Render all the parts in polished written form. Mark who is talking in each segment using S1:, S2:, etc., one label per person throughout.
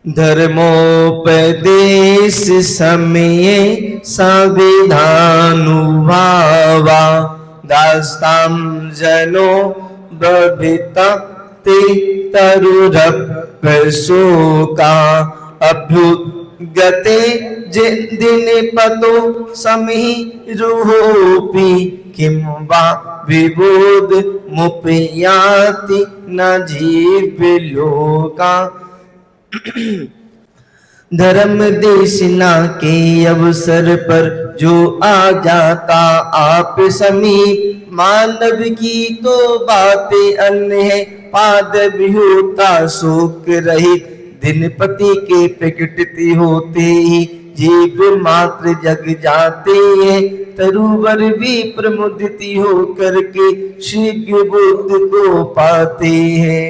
S1: धर्मोपदेश समये संविधानुभावा दास्तां जनो बभिता ते तरुरप्यशोका अभ्युगते दिनपतो समीरुहोऽपि किं वा विबोध मुपयाति न जीवलोका। धर्म देशना के अवसर पर जो आ जाता आप समीप, मानव की तो बातें अन्य है, पाद भी होता शोक रहित। दिनपति के प्रकटति होते ही जीव मात्र जग जाते हैं, तरुवर भी प्रमुदित हो करके शीघ्र बुद्ध को पाते हैं।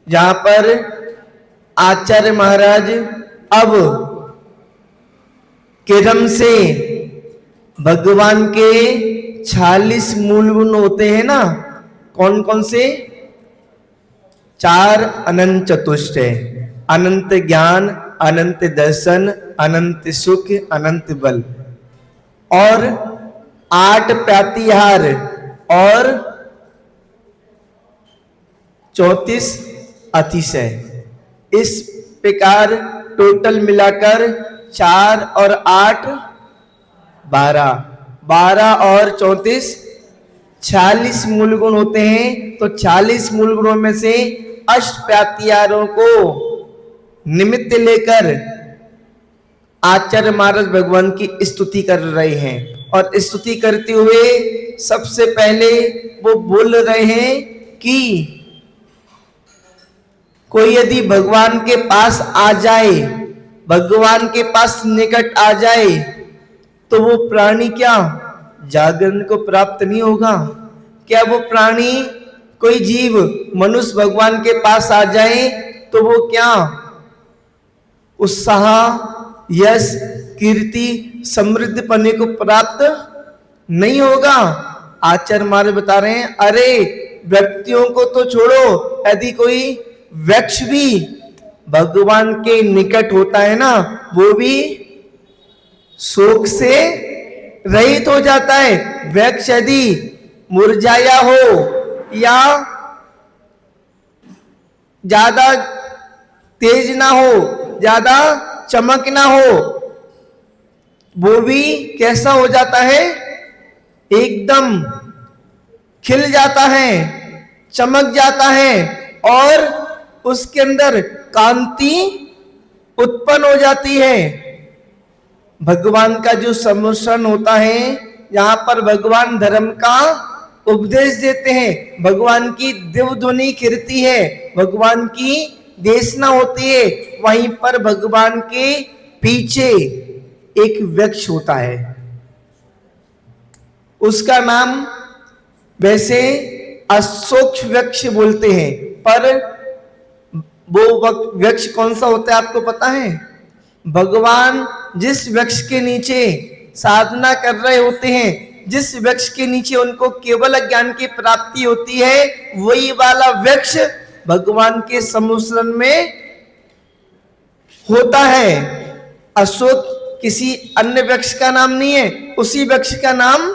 S1: जहां पर आचार्य महाराज अब क्रम से भगवान के 46 मूल गुण होते हैं ना, कौन कौन से? 4 अनंत चतुष्ट है, अनंत ज्ञान, अनंत दर्शन, अनंत सुख, अनंत बल, और 8 प्रातिहार और 34 अतिशय। इस प्रकार टोटल मिलाकर 4 और 8 12, 12 और 34 46 मूल गुण होते हैं। तो 40 मूल गुणों में से अष्ट प्रातिहारों को निमित्त लेकर आचार्य महाराज भगवान की स्तुति कर रहे हैं, और स्तुति करते हुए सबसे पहले वो बोल रहे हैं कि कोई यदि भगवान के पास आ जाए, भगवान के पास निकट आ जाए, तो वो प्राणी क्या जागरण को प्राप्त नहीं होगा? क्या वो प्राणी, कोई जीव, मनुष्य भगवान के पास आ जाए तो वो क्या उत्साह, यश, कीर्ति, समृद्ध पने को प्राप्त नहीं होगा? आचार्य महाराज बता रहे हैं, अरे व्यक्तियों को तो छोड़ो, यदि कोई वृक्ष भी भगवान के निकट होता है ना, वो भी शोक से रहित हो जाता है। वृक्ष यदि मुरझाया हो या ज्यादा तेज ना हो, ज्यादा चमक ना हो, वो भी कैसा हो जाता है? एकदम खिल जाता है, चमक जाता है, और उसके अंदर कांति उत्पन्न हो जाती है। भगवान का जो सम्मिश्रण होता है, यहाँ पर भगवान धर्म का उपदेश देते हैं, भगवान की दिव्य ध्वनि खिरती है, भगवान की देशना होती है। वहीं पर भगवान के पीछे एक वृक्ष होता है, उसका नाम वैसे अशोक वृक्ष बोलते हैं, पर वो वृक्ष कौन सा होता है आपको पता है? भगवान जिस वृक्ष के नीचे साधना कर रहे होते हैं, जिस वृक्ष के नीचे उनको केवल ज्ञान की प्राप्ति होती है, वही वाला वृक्ष भगवान के सम्मिश्रण में होता है। अशोक किसी अन्य वृक्ष का नाम नहीं है, उसी वृक्ष का नाम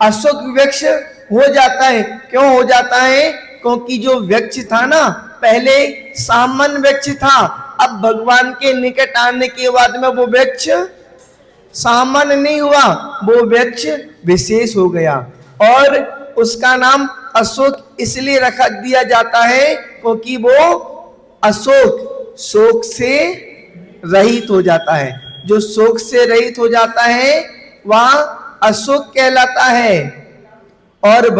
S1: अशोक वृक्ष हो जाता है। क्यों हो जाता है? क्योंकि जो वृक्ष था ना, पहले सामान्य वृक्ष था, अब भगवान के निकट आने के बाद में वो वृक्ष सामान्य नहीं हुआ, वो वृक्ष विशेष हो गया, और उसका नाम अशोक इसलिए रखा दिया जाता है क्योंकि वो अशोक शोक से रहित हो जाता है। जो शोक से रहित हो जाता है वह अशोक कहलाता है। और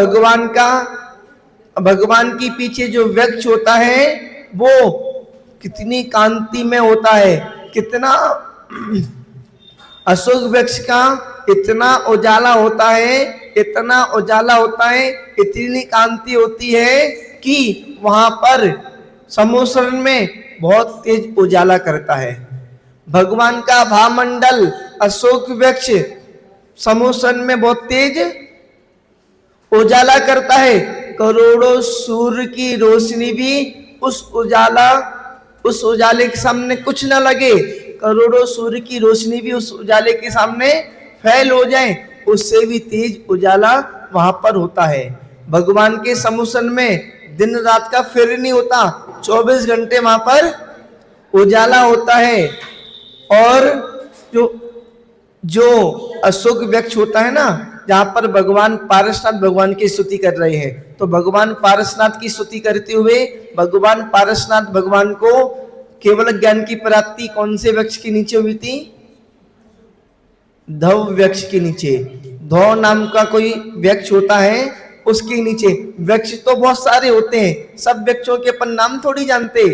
S1: भगवान के पीछे जो वृक्ष होता है वो कितनी कांति में होता है, कितना अशोक वृक्ष का इतना उजाला होता है, इतना उजाला होता है, इतनी कांति होती है कि वहां पर सम्मिश्रण में बहुत तेज उजाला करता है। भगवान का भामंडल अशोक वृक्ष सम्मिश्रण में बहुत तेज उजाला करता है। करोड़ों सूर्य की रोशनी भी उस उजाला उस उजाले के सामने कुछ ना लगे, करोड़ों सूर्य की रोशनी भी उस उजाले के सामने फैल हो जाए, उससे भी तेज उजाला वहां पर होता है। भगवान के समुसन में दिन रात का फेर नहीं होता, 24 घंटे वहां पर उजाला होता है। और जो अशोक वृक्ष होता है ना, जहां पर भगवान पारसनाथ भगवान की स्तुति कर रहे हैं, तो भगवान पारसनाथ की स्तुति करते हुए भगवान पारसनाथ भगवान को केवल ज्ञान की प्राप्ति कौन से वृक्ष के नीचे हुई थी? धव वृक्ष के नीचे। धव नाम का कोई वृक्ष होता है, उसके नीचे। वृक्ष तो बहुत सारे होते हैं, सब वृक्षों के अपन नाम थोड़ी जानते।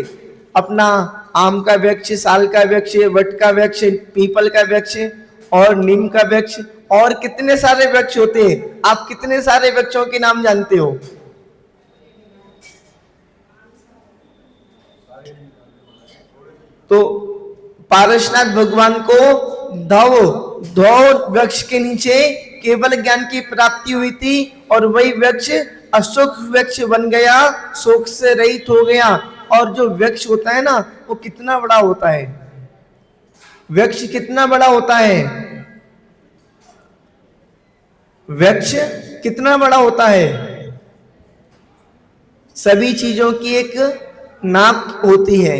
S1: अपना आम का वृक्ष, साल का वृक्ष, वट का वृक्ष, पीपल का वृक्ष और नीम का वृक्ष, और कितने सारे वृक्ष होते हैं। आप कितने सारे वृक्षों के नाम जानते हो? तो पारसनाथ भगवान को धव वृक्ष के नीचे केवल ज्ञान की प्राप्ति हुई थी, और वही वृक्ष अशोक वृक्ष बन गया, शोक से रहित हो गया। और जो वृक्ष होता है ना, वो कितना बड़ा होता है? वृक्ष कितना बड़ा होता है? वृक्ष कितना बड़ा होता है? सभी चीजों की एक नाप होती है।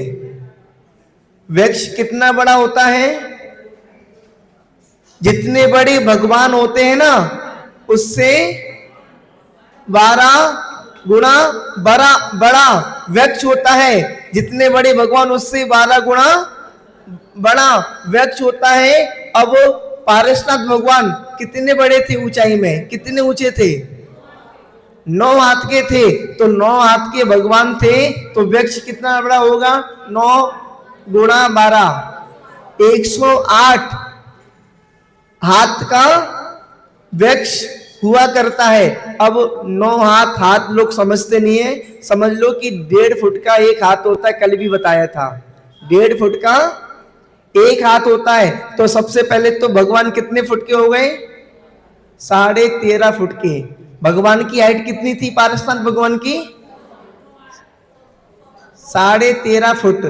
S1: वृक्ष कितना बड़ा होता है? जितने बड़े भगवान होते हैं ना, उससे 12 गुना बड़ा वृक्ष होता है। जितने बड़े भगवान उससे 12 गुना बड़ा वृक्ष होता है। अब पारसनाथ भगवान कितने बड़े थे ऊंचाई में? कितने ऊंचे थे? 9 हाथ के थे। तो 9 हाथ के भगवान थे, तो वृक्ष कितना बड़ा होगा? 9 गुणा 12, 108 हाथ का वृक्ष हुआ करता है। अब 9 हाथ लोग समझते नहीं है। समझ लो कि 1.5 फुट का एक हाथ होता है, कल भी बताया था। 1.5 फुट का एक हाथ होता है। तो सबसे पहले तो भगवान कितने फुट के हो गए? 13.5 फुट के। भगवान की हाइट कितनी थी? पारसनाथ भगवान की 13.5 फुट।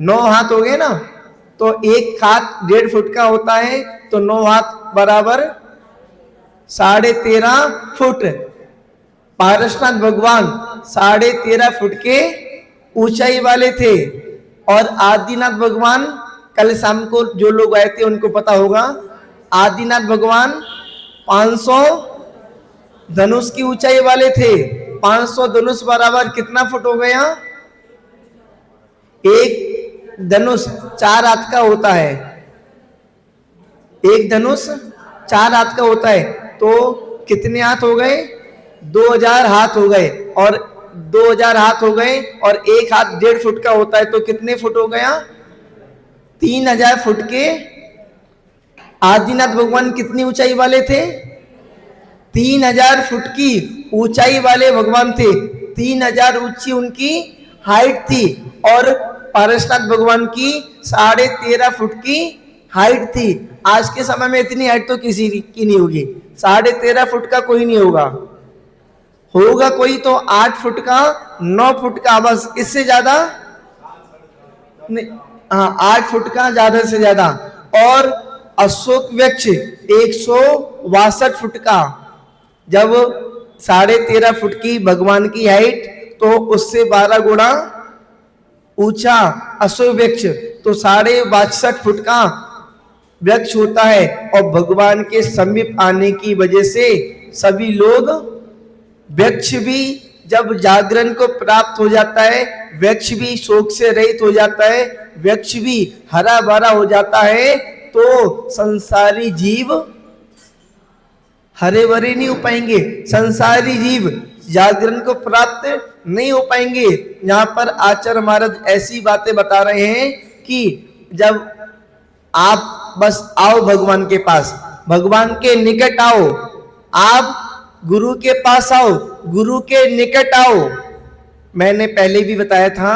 S1: 9 हाथ हो गए ना, तो एक हाथ 1.5 फुट का होता है, तो 9 हाथ बराबर 13.5 फुट। पारसनाथ भगवान 13.5 फुट के ऊंचाई वाले थे। और आदिनाथ भगवान, कल शाम को जो लोग आए थे उनको पता होगा, आदिनाथ भगवान 500 धनुष की ऊंचाई वाले थे। 500 धनुष बराबर कितना फुट हो गया? एक धनुष 4 हाथ का होता है। एक धनुष 4 हाथ का होता है, तो कितने हाथ हो गए? 2000 हाथ हो गए। और 2000 हाथ हो गए, और एक हाथ 1.5 फुट का होता है, तो कितने फुट हो गया? 3000 फुट के आदिनाथ भगवान कितनी ऊंचाई वाले थे? 3000 फुट की ऊंचाई वाले भगवान थे। 3000 ऊंची उनकी हाइट थी। और पारसनाथ भगवान की 13.5 फुट की हाइट थी। आज के समय में इतनी हाइट तो किसी की नहीं होगी। 13.5 फुट का कोई नहीं होगा। होगा कोई तो 8 फुट का, 9 फुट का, बस। इससे ज्यादा नहीं। हाँ, 8 फुट का ज्यादा से ज्यादा। और अशोक वृक्ष 162 फुट का। जब 13.5 फुट की भगवान की हाइट, तो उससे 12 गुना ऊंचा अशोक वृक्ष, तो 62 फुट का वृक्ष होता है। और भगवान के समीप आने की वजह से सभी लोग, वृक्ष भी जब जागरण को प्राप्त हो जाता है, वृक्ष भी शोक से रहित हो जाता है, वृक्ष भी हरा भरा हो जाता है, तो संसारी जीव हरे भरे नहीं हो पाएंगे। संसारी जीव जागरण को प्राप्त नहीं हो पाएंगे। यहाँ पर आचार्य महाराज ऐसी बातें बता रहे हैं कि जब आप बस आओ भगवान के पास, भगवान के निकट आओ, आप गुरु के पास आओ, गुरु के निकट आओ। मैंने पहले भी बताया था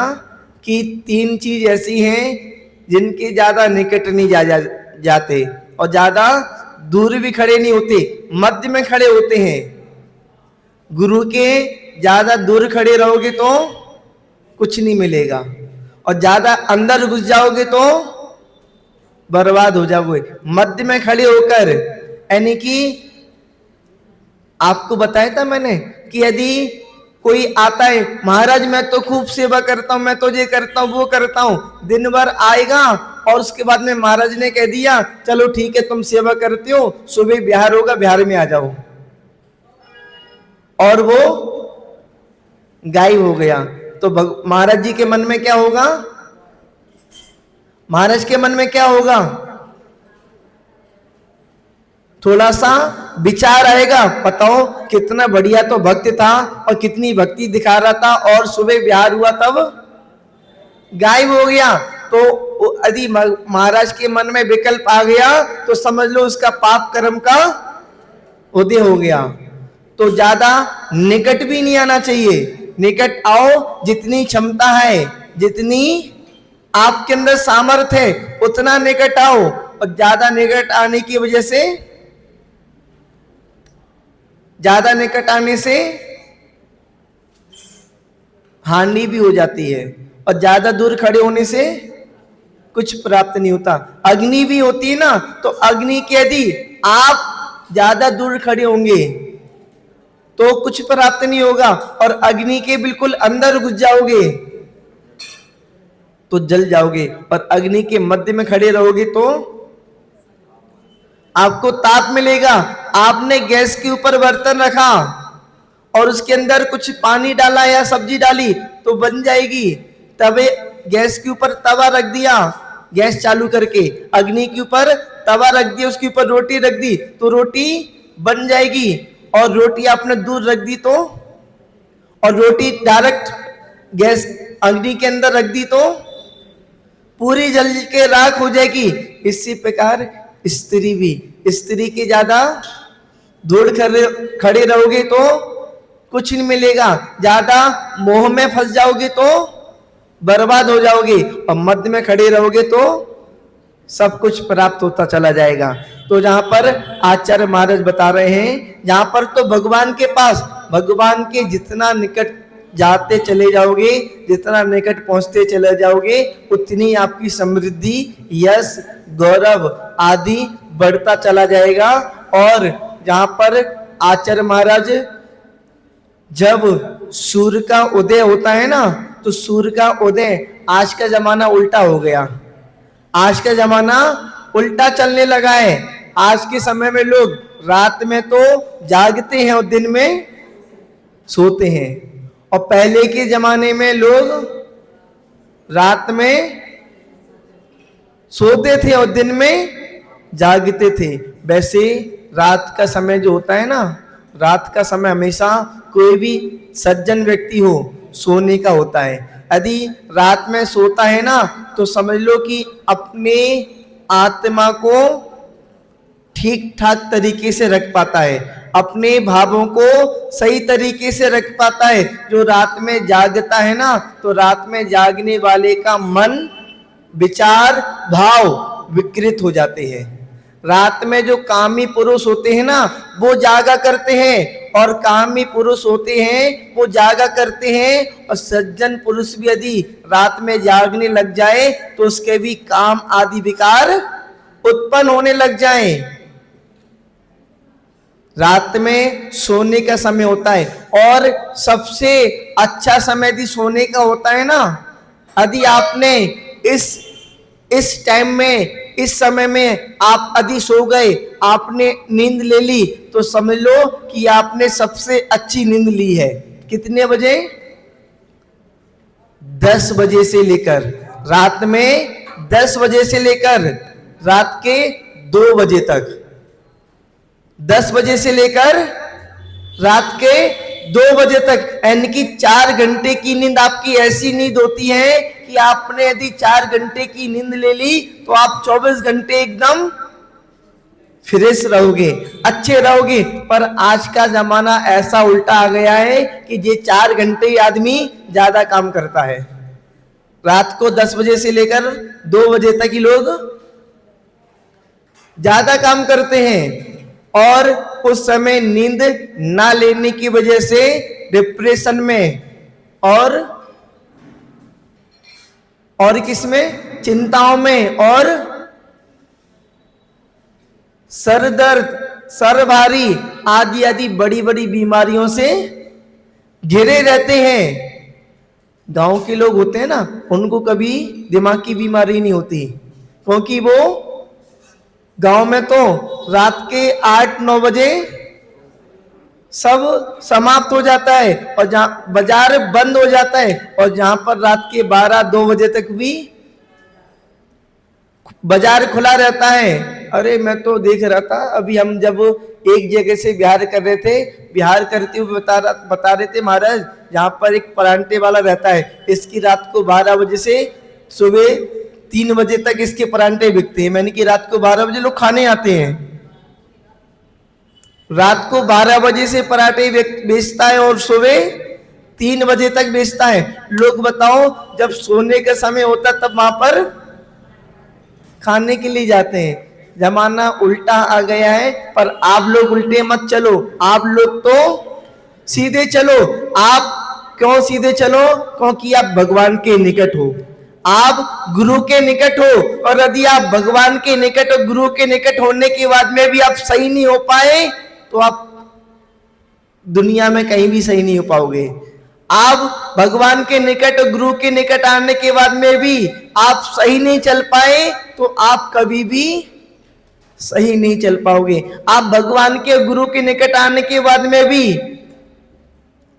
S1: कि 3 चीज ऐसी हैं जिनके ज्यादा निकट नहीं जाते और ज्यादा दूर भी खड़े नहीं होते, मध्य में खड़े होते हैं। गुरु के ज्यादा दूर खड़े रहोगे तो कुछ नहीं मिलेगा, और ज्यादा अंदर घुस जाओगे तो बर्बाद हो जाओगे। मध्य में खड़े होकर, यानी कि आपको बताया था मैंने कि यदि कोई आता है, महाराज मैं तो खूब सेवा करता हूं, मैं तो ये करता हूं वो करता हूं, दिन भर आएगा और उसके बाद में महाराज ने कह दिया चलो ठीक है तुम सेवा करते हो, सुबह बिहार होगा, बिहार में आ जाओ, और वो गायब हो गया, तो महाराज जी के मन में क्या होगा? महाराज के मन में क्या होगा? थोड़ा सा विचार आएगा, बताओ कितना बढ़िया तो भक्त था और कितनी भक्ति दिखा रहा था, और सुबह बिहार हुआ तब गायब हो गया। तो यदि महाराज के मन में विकल्प आ गया तो समझ लो उसका पाप कर्म का उदय हो गया। तो ज्यादा निकट भी नहीं आना चाहिए, निकट आओ, जितनी क्षमता है, जितनी आपके अंदर सामर्थ्य है उतना निकट आओ, और ज्यादा निकट आने की वजह से, ज्यादा निकट आने से हानि भी हो जाती है, और ज्यादा दूर खड़े होने से कुछ प्राप्त नहीं होता। अग्नि भी होती है ना, तो अग्नि के यदि आप ज्यादा दूर खड़े होंगे तो कुछ प्राप्त नहीं होगा, और अग्नि के बिल्कुल अंदर घुस जाओगे तो जल जाओगे, और अग्नि के मध्य में खड़े रहोगे तो आपको ताप मिलेगा। आपने गैस के ऊपर बर्तन रखा और उसके अंदर कुछ पानी डाला या सब्जी डाली तो बन जाएगी, तवे गैस के ऊपर तवा रख दिया, गैस चालू करके अग्नि के ऊपर तवा रख दिया, उसके ऊपर रोटी रख दी तो रोटी बन जाएगी, और रोटी आपने दूर रख दी तो, और रोटी डायरेक्ट गैस अग्नि के अंदर रख दी तो पूरी जल के राख हो जाएगी। इसी प्रकार स्त्री भी, स्त्री के ज्यादा दूर खड़े रहोगे तो कुछ नहीं मिलेगा, ज्यादा मोह में फंस जाओगे तो बर्बाद हो जाओगे, और मध्य में खड़े रहोगे तो सब कुछ प्राप्त होता चला जाएगा। तो जहां पर आचार्य महाराज बता रहे हैं, जहां पर तो भगवान के पास, भगवान के जितना निकट जाते चले जाओगे, जितना निकट पहुंचते चले जाओगे, उतनी आपकी समृद्धि, यश, गौरव आदि बढ़ता चला जाएगा। और जहां पर आचार्य महाराज, जब सूर्य का उदय होता है ना, तो सूर्य का उदय, आज का जमाना उल्टा हो गया, आज का जमाना उल्टा चलने लगा है। आज के समय में लोग रात में तो जागते हैं और दिन में सोते हैं, और पहले के जमाने में लोग रात में सोते थे और दिन में जागते थे। वैसे रात का समय जो होता है ना, रात का समय हमेशा कोई भी सज्जन व्यक्ति हो सोने का होता है। यदि रात में सोता है ना तो समझ लो कि अपने आत्मा को ठीक ठाक तरीके से रख पाता है, अपने भावों को सही तरीके से रख पाता है। जो रात में जागता है ना, तो रात में जागने वाले का मन, विचार, भाव विकृत हो जाते हैं। रात में जो कामी पुरुष होते हैं ना, वो जागा करते हैं, और कामी पुरुष होते हैं वो जागा करते हैं। और सज्जन पुरुष भी यदि रात में जागने लग जाए तो उसके भी काम आदि विकार उत्पन्न होने लग जाए। रात में सोने का समय होता है, और सबसे अच्छा समय यदि सोने का होता है ना, यदि आपने इस टाइम में, इस समय में आप यदि सो गए, आपने नींद ले ली, तो समझ लो कि आपने सबसे अच्छी नींद ली है। कितने बजे? 10 बजे से लेकर, रात में 10 बजे से लेकर रात के 2 बजे तक, 10 बजे से लेकर रात के 2 बजे तक, यानी कि 4 घंटे की नींद आपकी ऐसी नींद होती है कि आपने यदि 4 घंटे की नींद ले ली तो आप 24 घंटे एकदम फ्रेश रहोगे, अच्छे रहोगे। पर आज का जमाना ऐसा उल्टा आ गया है कि ये 4 घंटे ही आदमी ज्यादा काम करता है। रात को 10 बजे से लेकर 2 बजे तक ही लोग ज्यादा काम करते हैं, और उस समय नींद ना लेने की वजह से डिप्रेशन में और किसमें? चिंताओं में और सर दर्द, सर भारी आदि आदि बड़ी बड़ी बीमारियों से घिरे रहते हैं। गांव के लोग होते हैं ना, उनको कभी दिमाग की बीमारी नहीं होती, क्योंकि वो गांव में तो रात के 8-9 बजे सब समाप्त हो जाता है और जहां बाजार बंद हो जाता है, और जहां पर रात के 12-2 बजे तक भी बाजार खुला रहता है। अरे मैं तो देख रहा था, अभी हम जब एक जगह से बिहार कर रहे थे, बिहार करते हुए बता रहे थे महाराज, यहाँ पर एक परांठे वाला रहता है, इसकी रात को 12 बजे से सुबह 3 बजे तक इसके परांठे बिकते हैं। मैंने कि रात को 12 बजे लोग खाने आते हैं, रात को 12 बजे से पराठे बेचता है और सुबह 3 बजे तक बेचता है। लोग बताओ, जब सोने का समय होता तब वहां पर खाने के लिए जाते हैं। जमाना उल्टा आ गया है, पर आप लोग उल्टे मत चलो, आप लोग तो सीधे चलो। आप क्यों सीधे चलो? क्योंकि आप भगवान के निकट हो, आप गुरु के निकट हो, और यदि आप भगवान के निकट और गुरु के निकट होने के बाद में भी आप सही नहीं हो पाए, तो आप दुनिया में कहीं भी सही नहीं हो पाओगे। आप भगवान के निकट और गुरु के निकट आने के बाद में भी आप सही नहीं चल पाए, तो आप कभी भी सही नहीं चल पाओगे। आप भगवान के गुरु के निकट आने के बाद में भी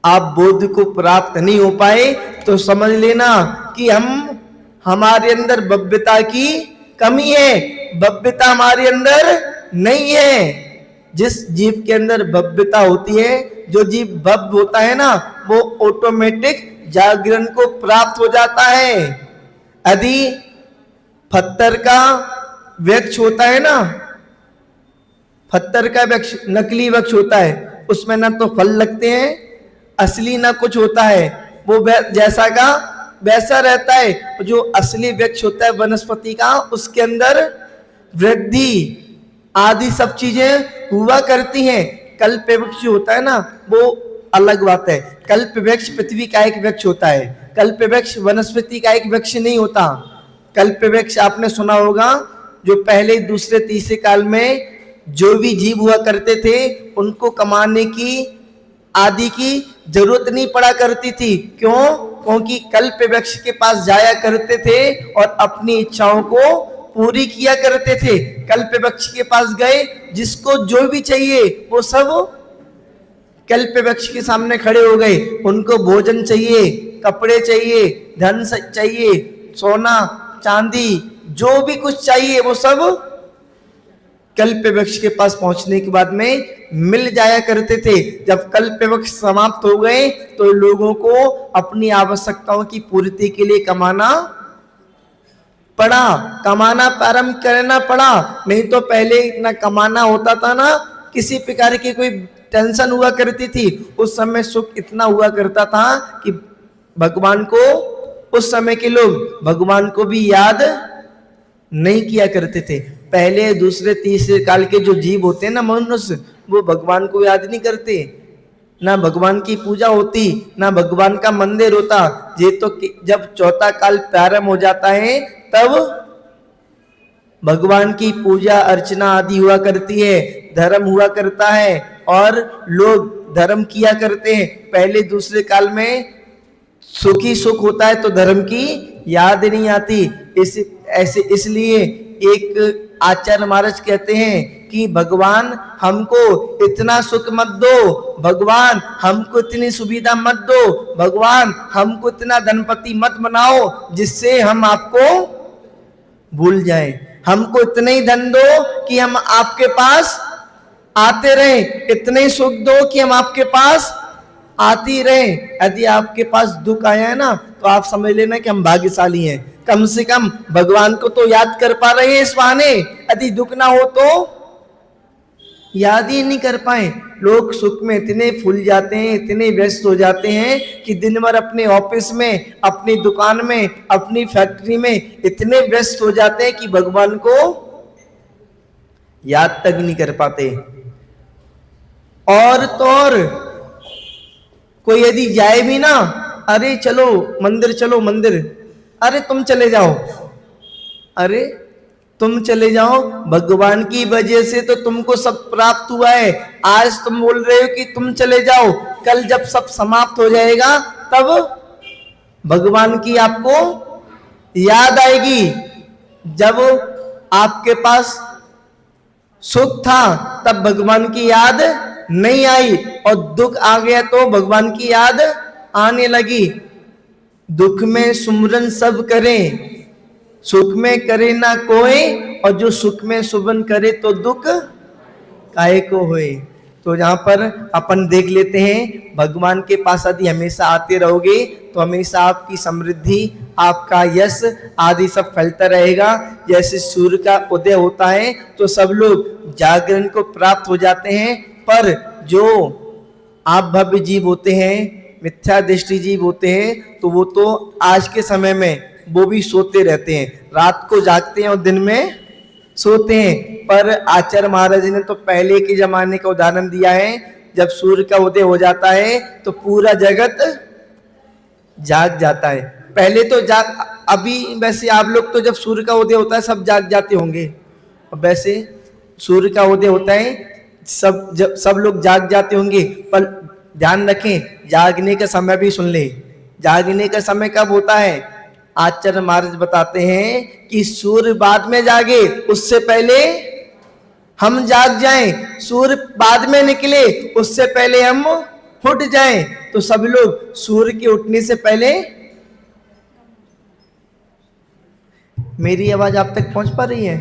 S1: आप बोध को प्राप्त नहीं हो पाए, तो समझ लेना कि हमारे अंदर भव्यता की कमी है, भव्यता हमारे अंदर नहीं है। जिस जीव के अंदर भव्यता होती है, जो जीव भव्य होता है ना, वो ऑटोमेटिक जागरण को प्राप्त हो जाता है। यदि पत्थर का वृक्ष होता है ना, पत्थर का वृक्ष नकली वृक्ष होता है, उसमें ना तो फल लगते हैं असली, ना कुछ होता है, वो जैसा का वैसा रहता है। जो असली वृक्ष होता है वनस्पति का, उसके अंदर वृद्धि आदि सब चीजें हुआ करती हैं। कल्प वृक्ष होता है ना, वो अलग बात है। कल्प वृक्ष पृथ्वी का एक वृक्ष होता है, कल्प वृक्ष वनस्पति का एक वृक्ष नहीं होता। कल्प वृक्ष आपने सुना होगा, जो पहले दूसरे तीसरे काल में जो भी जीव हुआ करते थे, उनको कमाने की आदि की जरूरत नहीं पड़ा करती थी। क्यों? क्योंकि कल्प वृक्ष के पास जाया करते थे और अपनी इच्छाओं को पूरी किया करते थे। कल्प वृक्ष के पास गए, जिसको जो भी चाहिए वो सब कल्प वृक्ष के सामने खड़े हो गए। उनको भोजन चाहिए, कपड़े चाहिए, धन चाहिए, सोना चांदी, जो भी कुछ चाहिए वो सब कल्प वृक्ष के पास पहुंचने के बाद में मिल जाया करते थे। जब कल्प वृक्ष समाप्त हो गए, तो लोगों को अपनी आवश्यकताओं की पूर्ति के लिए कमाना पड़ा, कमाना प्रारंभ करना पड़ा। नहीं तो पहले इतना कमाना होता था ना, किसी प्रकार की कोई टेंशन हुआ करती थी। उस समय सुख इतना हुआ करता था कि भगवान को, उस समय के लोग भगवान को भी याद नहीं किया करते थे। पहले दूसरे तीसरे काल के जो जीव होते हैं ना मनुष्य, वो भगवान को याद नहीं करते, ना भगवान की पूजा होती, ना भगवान का मंदिर होता। ये तो जब चौथा काल प्रारंभ हो जाता है, तब भगवान की पूजा अर्चना आदि हुआ करती है, धर्म हुआ करता है और लोग धर्म किया करते हैं। पहले दूसरे काल में सुखी सुख होता है तो धर्म की याद नहीं आती। इसलिए एक आचार्य महाराज कहते हैं कि भगवान हमको इतना सुख मत दो, भगवान हमको इतनी सुविधा मत दो, भगवान हमको इतना धनपति मत बनाओ जिससे हम आपको भूल जाएं। हमको इतने ही धन दो कि हम आपके पास आते रहें, इतने ही सुख दो कि हम आपके पास आती रहें। यदि आपके पास दुख आया है ना, तो आप समझ लेना कि हम भाग्यशाली हैं, कम से कम भगवान को तो याद कर पा रहे हैं इस बहाने। यदि दुख ना हो तो याद ही नहीं कर पाए। लोग सुख में इतने फूल जाते हैं, इतने व्यस्त हो जाते हैं कि दिन भर अपने ऑफिस में, अपनी दुकान में, अपनी फैक्ट्री में इतने व्यस्त हो जाते हैं कि भगवान को याद तक नहीं कर पाते। और तो और कोई यदि जाए भी ना, अरे चलो मंदिर, चलो मंदिर, अरे तुम चले जाओ, अरे तुम चले जाओ, भगवान की वजह से तो तुमको सब प्राप्त हुआ है। आज तुम बोल रहे हो कि तुम चले जाओ, कल जब सब समाप्त हो जाएगा तब भगवान की आपको याद आएगी। जब आपके पास सुख था तब भगवान की याद नहीं आई, और दुख आ गया तो भगवान की याद आने लगी। दुख में सुमरन सब करें, सुख में करे ना कोई, और जो सुख में सुमरन करे तो दुख काहे को होए। तो यहाँ पर अपन देख लेते हैं, भगवान के पास यदि हमेशा आते रहोगे तो हमेशा आपकी समृद्धि, आपका यश आदि सब फैलता रहेगा। जैसे सूर्य का उदय होता है तो सब लोग जागरण को प्राप्त हो जाते हैं, पर जो आप भव्य जीव होते हैं, मिथ्या दृष्टि जीव होते हैं, तो वो तो आज के समय में वो भी सोते रहते हैं, रात को जागते हैं और दिन में सोते हैं। पर आचार्य महाराज ने तो पहले के जमाने का उदाहरण दिया है, जब सूर्य का उदय हो जाता है तो पूरा जगत जाग जाता है। पहले तो अभी वैसे आप लोग तो जब सूर्य का उदय होता है सब जाग जाते होंगे, और वैसे सूर्य का उदय होता है सब लोग जाग जाते होंगे, पर ध्यान रखें जागने का समय भी सुन ले। जागने का समय कब होता है? आचार्य महाराज बताते हैं कि सूर्य बाद में जागे, उससे पहले हम जाग जाएं। सूर्य बाद में निकले, उससे पहले हम उठ जाएं। तो सब लोग सूर्य के उठने से पहले, मेरी आवाज आप तक पहुंच पा रही है?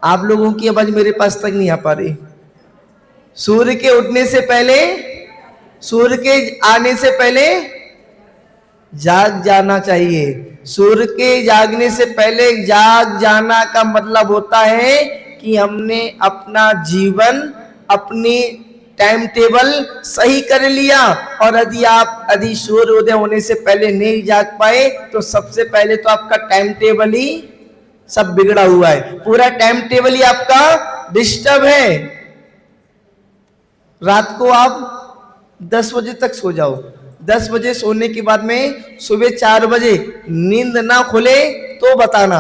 S1: आप लोगों की आवाज मेरे पास तक नहीं आ पा रही। सूर्य के उठने से पहले, सूर्य के आने से पहले जाग जाना चाहिए। सूर्य के जागने से पहले जाग जाना का मतलब होता है कि हमने अपना जीवन, अपनी टाइम टेबल सही कर लिया। और यदि सूर्य उदय होने से पहले नहीं जाग पाए तो सबसे पहले तो आपका टाइम टेबल ही सब बिगड़ा हुआ है, पूरा टाइम टेबल ही आपका डिस्टर्ब है। रात को आप 10 बजे तक सो जाओ, 10 बजे सोने के बाद में सुबह 4 बजे नींद ना खुले तो बताना।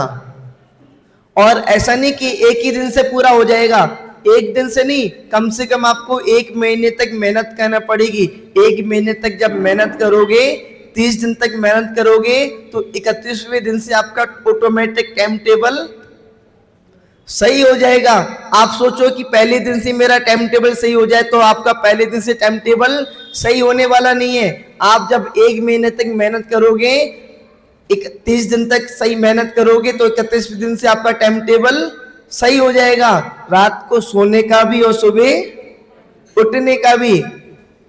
S1: और ऐसा नहीं कि एक ही दिन से पूरा हो जाएगा, एक दिन से नहीं, कम से कम आपको 1 महीने तक मेहनत करना पड़ेगी। 1 महीने तक जब मेहनत करोगे, 30 दिन तक मेहनत करोगे, तो 31वें दिन से आपका ऑटोमेटिक टाइम टेबल सही हो जाएगा। आप सोचो कि पहले दिन से मेरा टाइम टेबल सही हो जाए, तो आपका पहले दिन से टाइम टेबल सही होने वाला नहीं है। आप जब 1 महीने तक मेहनत करोगे, 31 दिन तक सही मेहनत करोगे, तो 31वें दिन से आपका टाइम टेबल सही हो जाएगा। रात को सोने का भी और सुबह उठने का भी।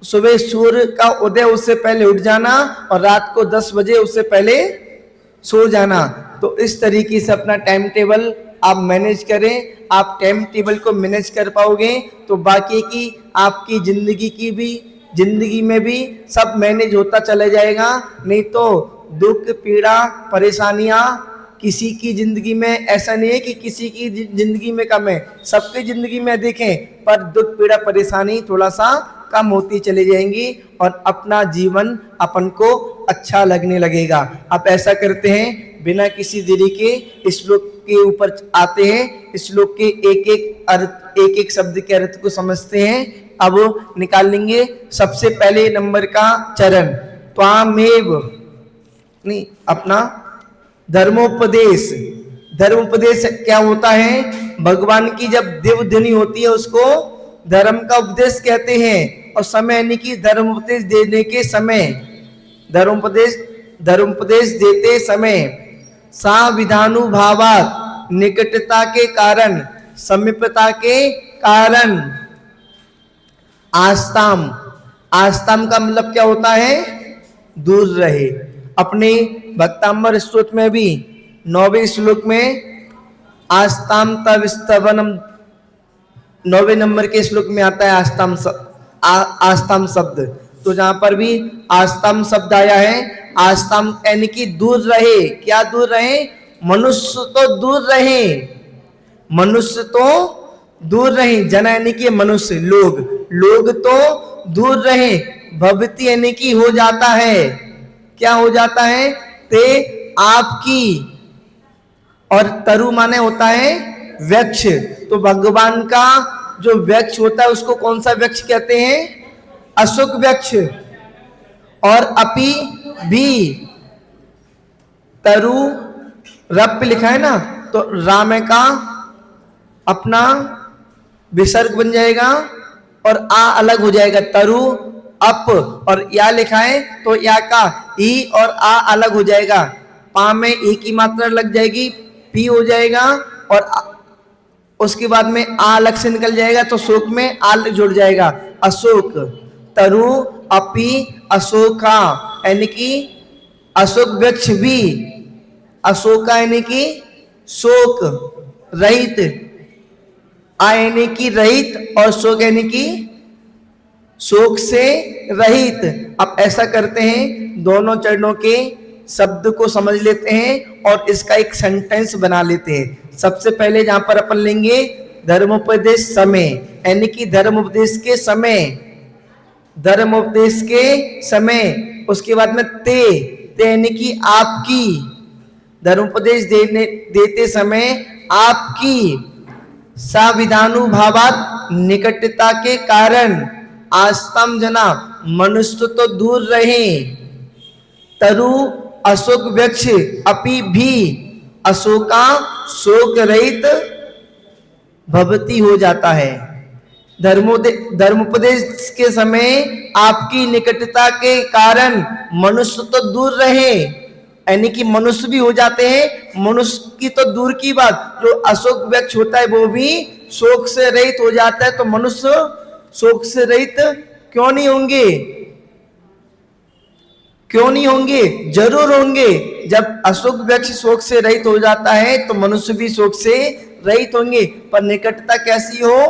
S1: सुबह सूर्य का उदय उससे पहले उठ जाना, और रात को 10 बजे उससे पहले सो जाना। तो इस तरीके से अपना टाइम टेबल आप मैनेज करें। आप टाइम टेबल को मैनेज कर पाओगे तो बाकी की आपकी जिंदगी में भी सब मैनेज होता चला जाएगा। नहीं तो दुख, पीड़ा, परेशानियां किसी की जिंदगी में, ऐसा नहीं है कि किसी की जिंदगी में कम है, सबकी जिंदगी में देखें, पर दुख, पीड़ा, परेशानी थोड़ा सा कम होती चली जाएंगी और अपना जीवन अपन को अच्छा लगने लगेगा। आप ऐसा करते हैं, बिना किसी देरी के श्लोक के ऊपर आते हैं, श्लोक के एक एक शब्द के अर्थ को समझते हैं। अब निकाल लेंगे सबसे पहले नंबर का चरण, त्वामेव, नहीं अपना धर्मोपदेश। धर्मोपदेश क्या होता है? भगवान की जब दिव्य ध्वनि होती है उसको धर्म का उपदेश कहते हैं। और समय यानी कि धर्मोपदेश देने के समय, धर्मोपदेश देते समय साविधानुभावात, निकटता के कारण, समीपता के कारण, आस्ताम, आस्ताम का मतलब क्या होता है? दूर रहे। अपने भक्तांबर स्तोत्र में भी 9वें श्लोक में आस्ताम तविस्तवनम, 9वें नंबर के श्लोक में आता है आस्ताम शब्द। तो जहां पर भी आस्ताम शब्द आया है, आस्ताम यानी कि दूर रहे। क्या दूर रहे? मनुष्य तो दूर रहे, मनुष्य तो दूर रहे। जना यानी कि मनुष्य, लोग तो दूर रहे। भवति यानी कि हो जाता है। क्या हो जाता है? ते आपकी, और तरु माने होता है वृक्ष। तो भगवान का जो वृक्ष होता है उसको कौन सा वृक्ष कहते हैं? अशोक वृक्ष। और अपि भी, तरु रप पे लिखा है ना, तो राम का अपना विसर्ग बन जाएगा और आ अलग हो जाएगा, तरु अप, और या लिखा है तो या का ई और आ अलग हो जाएगा, पा में ई की मात्रा लग जाएगी, पी हो जाएगा, और उसके बाद में आ अलग से निकल जाएगा, तो शोक में आ जुड़ जाएगा, अशोक। तरु अपि अशोका, यानी कि अशोक वृक्ष भी, अशोका यानी कि शोक रहित, आ यानी कि रहित, और शोक यानी कि शोक से रहित। अब ऐसा करते हैं, दोनों चरणों के शब्द को समझ लेते हैं और इसका एक सेंटेंस बना लेते हैं। सबसे पहले जहां पर अपन लेंगे धर्मोपदेश समय, यानी कि धर्मोपदेश के समय, धर्मोपदेश के समय। उसके बाद में ते यानी कि आपकी, धर्मोपदेश देते समय आपकी, साविधानुभावात निकटता के कारण आस्तम जना मनुष्य तो दूर रहे। तरु अशोक वृक्ष अपि भी अशोका शोक रहित भवती हो जाता है। धर्मोपदेश के समय आपकी निकटता के कारण मनुष्य तो दूर रहे, यानी कि मनुष्य भी हो जाते हैं। मनुष्य की तो दूर की बात, जो अशोक वृक्ष होता है वो भी शोक से रहित हो जाता है। तो मनुष्य शोक से रहित क्यों नहीं होंगे? क्यों नहीं होंगे? जरूर होंगे। जब अशोक वृक्ष शोक से रहित हो जाता है तो मनुष्य भी शोक से रहित होंगे। पर निकटता कैसी हो?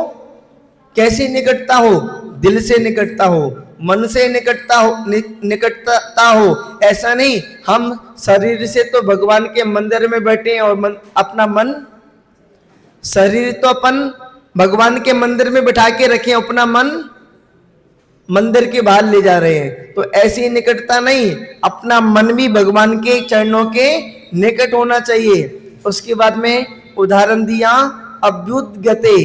S1: कैसी निकटता हो? दिल से निकटता हो, मन से निकटता हो, निकटता हो। ऐसा नहीं हम शरीर से तो भगवान के मंदिर में बैठे हैं और अपना मन, शरीर तो अपन भगवान के मंदिर में बिठा के रखे, अपना मन मंदिर के बाहर ले जा रहे हैं। तो ऐसी निकटता नहीं, अपना मन भी भगवान के चरणों के निकट होना चाहिए। उसके बाद में उदाहरण दिया अभ्युदगते।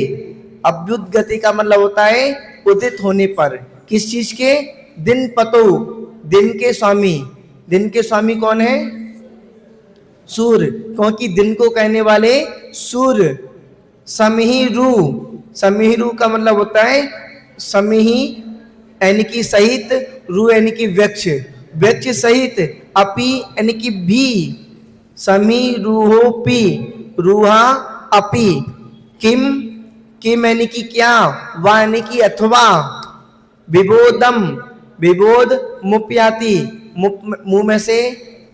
S1: अभ्युदगति का मतलब होता है उदित होने पर। किस चीज के? दिन पतो, दिन के स्वामी। दिन के स्वामी कौन है? सूर्य, क्योंकि दिन को कहने वाले सूर्य। समिहिरु, समिहिरु का मतलब होता है समिहि यानी कि सहित, रु यानी कि वृक्ष, वृक्ष सहित, अपि यानी कि भी, समिरुहोपि, रुहा अपि, किम, किम यानी कि क्या, वा यानी कि अथवा, विबोधम, विबोध मुप्याति, मुंह में से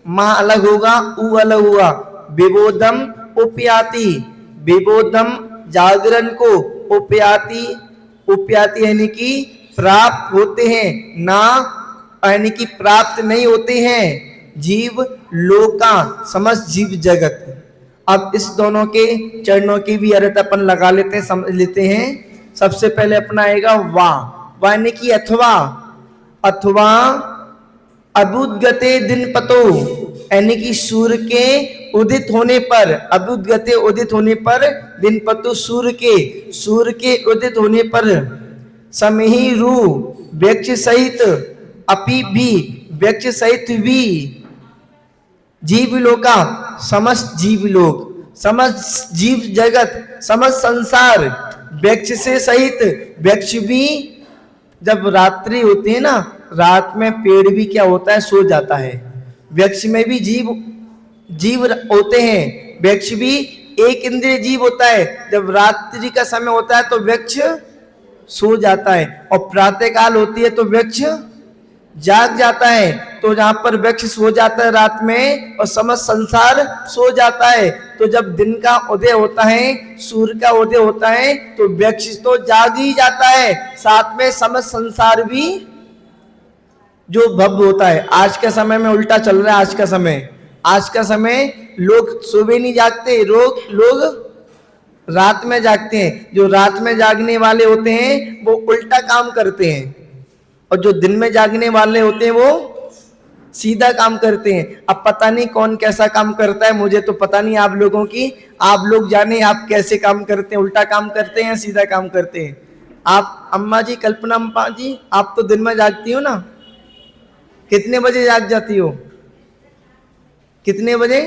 S1: मां अलग होगा, उ अलग होगा, विबोधम उप्याति, विबोधम जागरण को, उप्याति, उप्याति यानी कि प्राप्त होते हैं, ना यानी कि प्राप्त नहीं होते हैं। जीव लोका, समस्त जीव जगत। अब इस दोनों के चरणों की भी अर्थ अपन लगा लेते हैं, समझ लेते हैं। सबसे पहले अपना आएगा वा, यानी कि अथवा, अथवा अभ्युदगते दिन पतो, यानी कि सूर्य के उदित होने पर, अभ्युदगते उदित होने पर, दिन पतो सूर्य के उदित होने पर, समिहिरु वृक्ष सहित, अपि भी वृक्ष सहित भी, जीवलोका समस्त जीवलोक, समस्त जीव जगत, समस्त संसार, वृक्ष से सहित, वृक्ष भी। जब रात्रि होती है ना, रात में पेड़ भी क्या होता है? सो जाता है। वृक्ष में भी जीव होते हैं। वृक्ष भी एक इंद्रिय जीव होता है। जब रात्रि का समय होता है तो वृक्ष सो जाता है, और प्रातः काल होती है तो वृक्ष जाग जाता है। तो जहां पर वृक्ष सो जाता है रात में और समस्त संसार सो जाता है, तो जब दिन का उदय होता है, सूर्य का उदय होता है, तो वृक्ष तो जाग ही जाता है, साथ में समस्त संसार भी जो भव्य होता है। आज के समय में उल्टा चल रहा है। आज का समय लोग सुबह नहीं जागते, लोग रात में जागते हैं। जो रात में जागने वाले होते हैं वो उल्टा काम करते हैं, और जो दिन में जागने वाले होते हैं वो सीधा काम करते हैं। अब पता नहीं कौन कैसा काम करता है, मुझे तो पता नहीं आप लोगों की, आप लोग जाने आप कैसे काम करते हैं, उल्टा काम करते हैं या सीधा काम करते हैं। आप अम्मा जी, कल्पना अम्मा जी, आप तो दिन में जागती हो ना, कितने बजे जाग जाती हो? कितने बजे?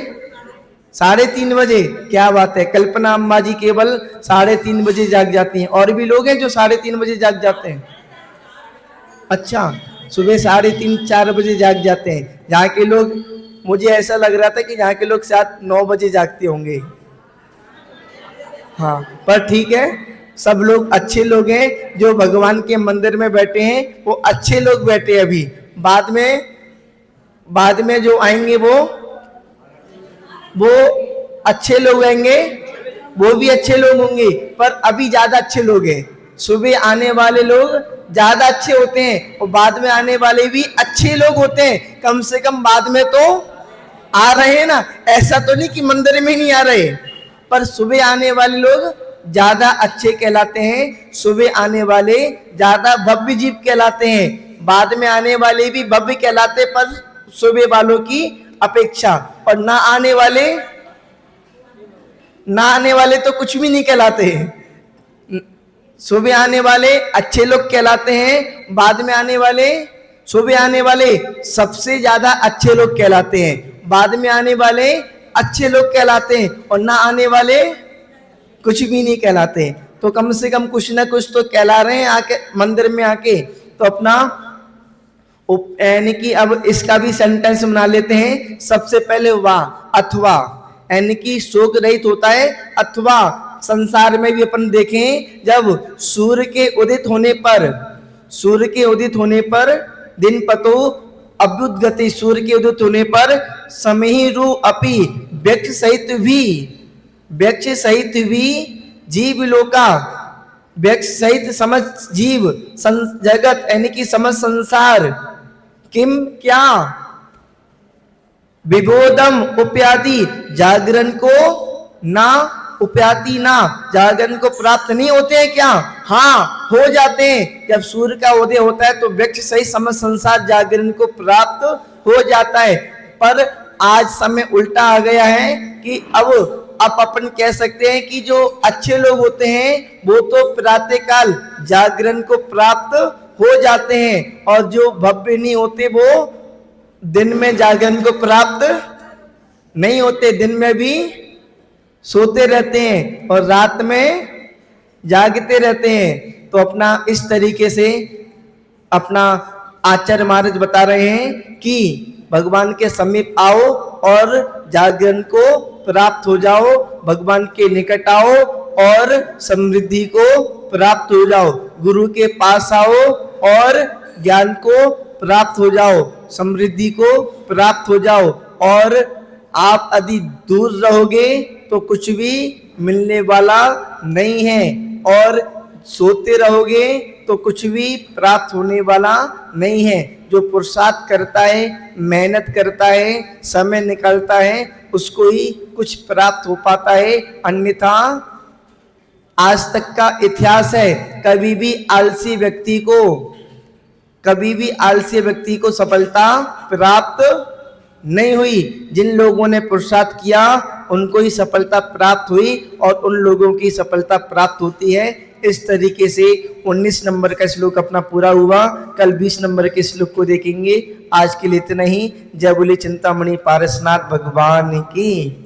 S1: 3:30 बजे। क्या बात है, कल्पना अम्मा जी केवल 3:30 बजे जाग जाती हैं। और भी लोग हैं जो 3:30 बजे जाग जाते हैं? अच्छा, सुबह 3:30 4 बजे जाग जाते हैं। यहाँ के लोग, मुझे ऐसा लग रहा था कि यहाँ के लोग शायद 9 बजे जागते होंगे। हाँ, पर ठीक है, सब लोग अच्छे लोग हैं जो भगवान के मंदिर में बैठे हैं, वो अच्छे लोग बैठे। अभी बाद में जो आएंगे वो अच्छे लोग आएंगे, वो भी अच्छे लोग होंगे, पर अभी ज्यादा अच्छे लोग हैं। सुबह आने वाले लोग ज्यादा अच्छे होते हैं और बाद में आने वाले भी अच्छे लोग होते हैं। कम से कम बाद में तो आ रहे हैं ना, ऐसा तो नहीं कि मंदिर में नहीं आ रहे। पर सुबह आने वाले लोग ज्यादा अच्छे कहलाते हैं, सुबह आने वाले ज्यादा भव्य जीव कहलाते हैं। बाद में आने वाले भी भव्य कहलाते, पर सुबह वालों की अपेक्षा। और ना आने वाले तो कुछ भी नहीं कहलाते। सुबह आने वाले अच्छे लोग कहलाते हैं, बाद में आने वाले, सुबह आने वाले सबसे ज्यादा अच्छे लोग कहलाते हैं, बाद में आने वाले अच्छे लोग कहलाते हैं, और ना आने वाले कुछ भी नहीं कहलाते। तो कम से कम कुछ ना कुछ तो कहला रहे हैं आके मंदिर में आके। तो अपना यानी कि अब इसका भी सेंटेंस बना लेते हैं। सबसे पहले वाह, अथवा, यानी कि शोक रहित होता है। अथवा संसार में भी अपन देखें, जब सूर्य के उदित होने पर दिन पतो अभ्युत गति, सूर्य के उदित होने पर समीरु अपि व्यक्ष सहित भी जीव लोका, व्यक्ष सहित समस्त जीव जगत, यानी कि समस्त संसार, किम क्या, विबोधम उप्यादि, जागरण को ना, उप्याति ना, जागरण को प्राप्त नहीं होते हैं क्या? हाँ, हो जाते हैं। जब सूर्य का उदय होता है तो व्यक्ति सही समस्त संसार जागरण को प्राप्त हो जाता है। पर आज समय उल्टा आ गया है कि अब अपन कह सकते हैं कि जो अच्छे लोग होते हैं वो तो प्रातः काल जागरण को प्राप्त हो जाते हैं, और जो भव्य नहीं होते वो दिन में जागरण को प्राप्त नहीं होते, दिन में भी सोते रहते हैं और रात में जागते रहते हैं। तो अपना इस तरीके से अपना आचार्य महाराज बता रहे हैं कि भगवान के समीप आओ और जागरण को प्राप्त हो जाओ, भगवान के निकट आओ और समृद्धि को प्राप्त हो जाओ, गुरु के पास आओ और ज्ञान को प्राप्त हो जाओ, समृद्धि को प्राप्त हो जाओ। और आप यदि दूर रहोगे तो कुछ भी मिलने वाला नहीं है, और सोते रहोगे तो कुछ भी प्राप्त होने वाला नहीं है। जो पुरुषार्थ करता है, मेहनत करता है, समय निकालता है, उसको ही कुछ प्राप्त हो पाता है। अन्यथा आज तक का इतिहास है, कभी भी आलसी व्यक्ति को सफलता प्राप्त नहीं हुई। जिन लोगों ने पुरुषार्थ किया उनको ही सफलता प्राप्त हुई, और उन लोगों की सफलता प्राप्त होती है। इस तरीके से 19 नंबर का श्लोक अपना पूरा हुआ। कल 20 नंबर के श्लोक को देखेंगे। आज के लिए इतना ही। जय बोले चिंतामणि पारसनाथ भगवान की।